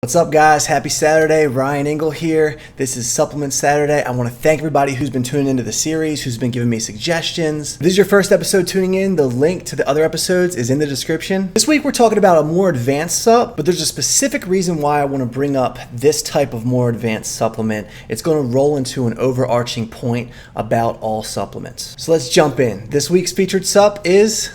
What's up guys, happy Saturday, Ryan Engel here. This is Supplement Saturday. I want to thank everybody who's been tuning into the series, who's been giving me suggestions. If this is your first episode tuning in, the link to the other episodes is in the description. This week we're talking about a more advanced sup, but there's a specific reason why I want to bring up this type of more advanced supplement. It's going to roll into an overarching point about all supplements. So let's jump in. This week's featured sup is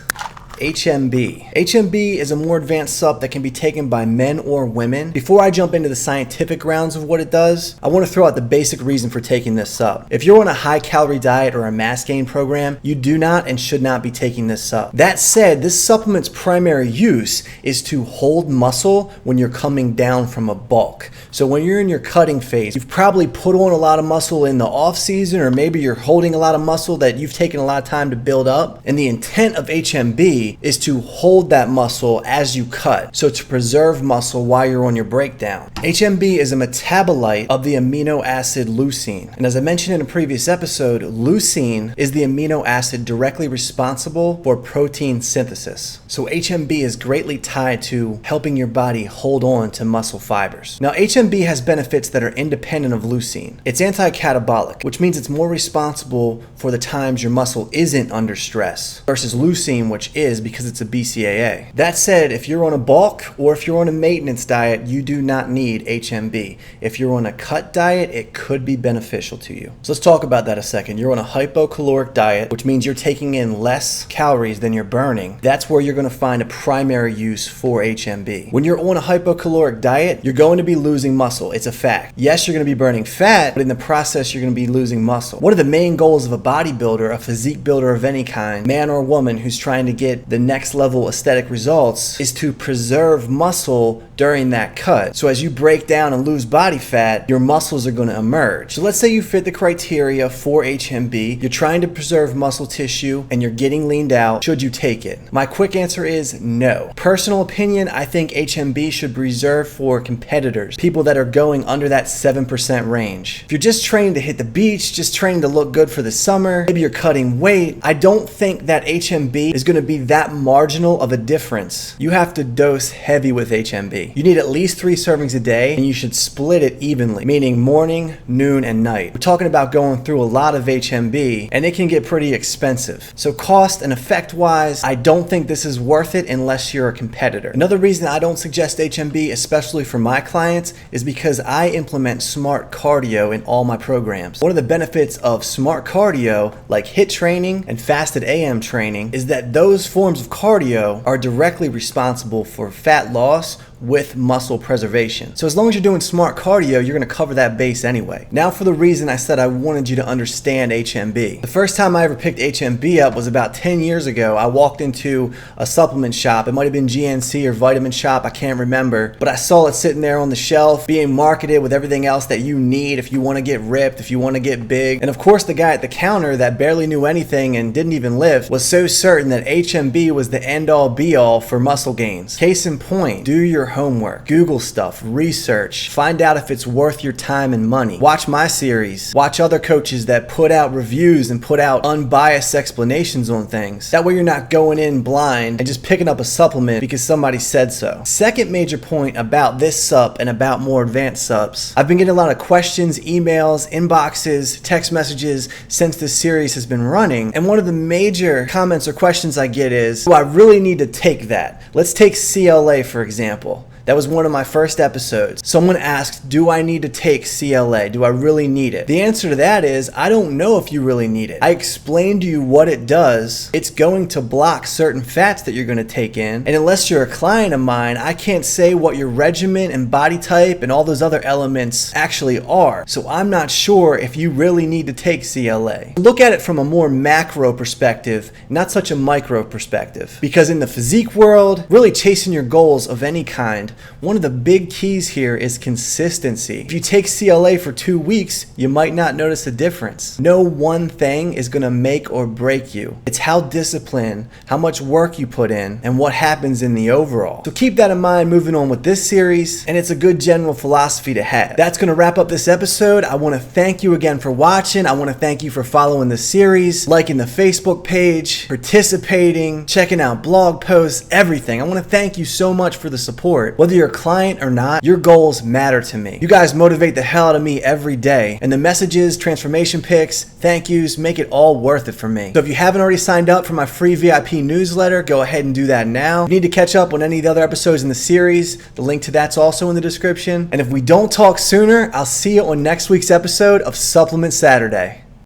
HMB. HMB is a more advanced sup that can be taken by men or women. Before I jump into the scientific grounds of what it does, I want to throw out the basic reason for taking this sup. If you're on a high-calorie diet or a mass gain program, you do not and should not be taking this sup. That said, this supplement's primary use is to hold muscle when you're coming down from a bulk. So when you're in your cutting phase, you've probably put on a lot of muscle in the off season, or maybe you're holding a lot of muscle that you've taken a lot of time to build up. And the intent of HMB is to hold that muscle as you cut, so to preserve muscle while you're on your breakdown. HMB is a metabolite of the amino acid leucine, and as I mentioned in a previous episode, leucine is the amino acid directly responsible for protein synthesis. So HMB is greatly tied to helping your body hold on to muscle fibers. Now HMB has benefits that are independent of leucine. It's anti-catabolic, which means it's more responsible for the times your muscle isn't under stress, versus leucine, which is because it's a BCAA. That said, if you're on a bulk or if you're on a maintenance diet, you do not need HMB. If you're on a cut diet, it could be beneficial to you. So let's talk about that a second. You're on a hypocaloric diet, which means you're taking in less calories than you're burning. That's where you're going to find a primary use for HMB. When you're on a hypocaloric diet, you're going to be losing muscle. It's a fact. Yes, you're going to be burning fat, but in the process, you're going to be losing muscle. One of the main goals of a bodybuilder, a physique builder of any kind, man or woman who's trying to get the next level aesthetic results, is to preserve muscle during that cut. So as you break down and lose body fat, your muscles are going to emerge. So let's say you fit the criteria for HMB, you're trying to preserve muscle tissue, and you're getting leaned out. Should you take it? My quick answer is no. Personal opinion, I think HMB should be reserved for competitors, people that are going under that 7% range. If you're just training to hit the beach, just training to look good for the summer, maybe you're cutting weight, I don't think that HMB is going to be that marginal of a difference. You have to dose heavy with HMB. You need at least 3 servings a day, and you should split it evenly, meaning morning, noon, and night. We're talking about going through a lot of HMB, and it can get pretty expensive. So cost and effect wise, I don't think this is worth it unless you're a competitor. Another reason I don't suggest HMB, especially for my clients, is because I implement smart cardio in all my programs. One of the benefits of smart cardio, like HIIT training and fasted AM training, is that those forms of cardio are directly responsible for fat loss with muscle preservation. So as long as you're doing smart cardio, you're going to cover that base anyway. Now for the reason I said I wanted you to understand HMB. The first time I ever picked HMB up was about 10 years ago. I walked into a supplement shop. It might have been GNC or Vitamin Shop, I can't remember, but I saw it sitting there on the shelf being marketed with everything else that you need if you want to get ripped, if you want to get big. And of course the guy at the counter that barely knew anything and didn't even lift was so certain that HMB was the end-all be-all for muscle gains. Case in point, do your homework, Google stuff, research, find out if it's worth your time and money. Watch my series, watch other coaches that put out reviews and put out unbiased explanations on things. That way you're not going in blind and just picking up a supplement because somebody said so. Second major point about this sup and about more advanced sups, I've been getting a lot of questions, emails, inboxes, text messages since this series has been running, and one of the major comments or questions I get is, do I really need to take that? Let's take CLA for example. That was one of my first episodes. Someone asked, do I need to take CLA? Do I really need it? The answer to that is, I don't know if you really need it. I explained to you what it does. It's going to block certain fats that you're going to take in. And unless you're a client of mine, I can't say what your regimen and body type and all those other elements actually are. So I'm not sure if you really need to take CLA. Look at it from a more macro perspective, not such a micro perspective. Because in the physique world, really chasing your goals of any kind, one of the big keys here is consistency. If you take CLA for 2 weeks, you might not notice a difference. No one thing is going to make or break you. It's how disciplined, how much work you put in, and what happens in the overall. So keep that in mind moving on with this series, and it's a good general philosophy to have. That's going to wrap up this episode. I want to thank you again for watching. I want to thank you for following the series, liking the Facebook page, participating, checking out blog posts, everything. I want to thank you so much for the support. Whether you're a client or not, your goals matter to me. You guys motivate the hell out of me every day, and the messages, transformation pics, thank yous, make it all worth it for me. So if you haven't already signed up for my free VIP newsletter, go ahead and do that now. If you need to catch up on any of the other episodes in the series, the link to that's also in the description. And if we don't talk sooner, I'll see you on next week's episode of Supplement Saturday.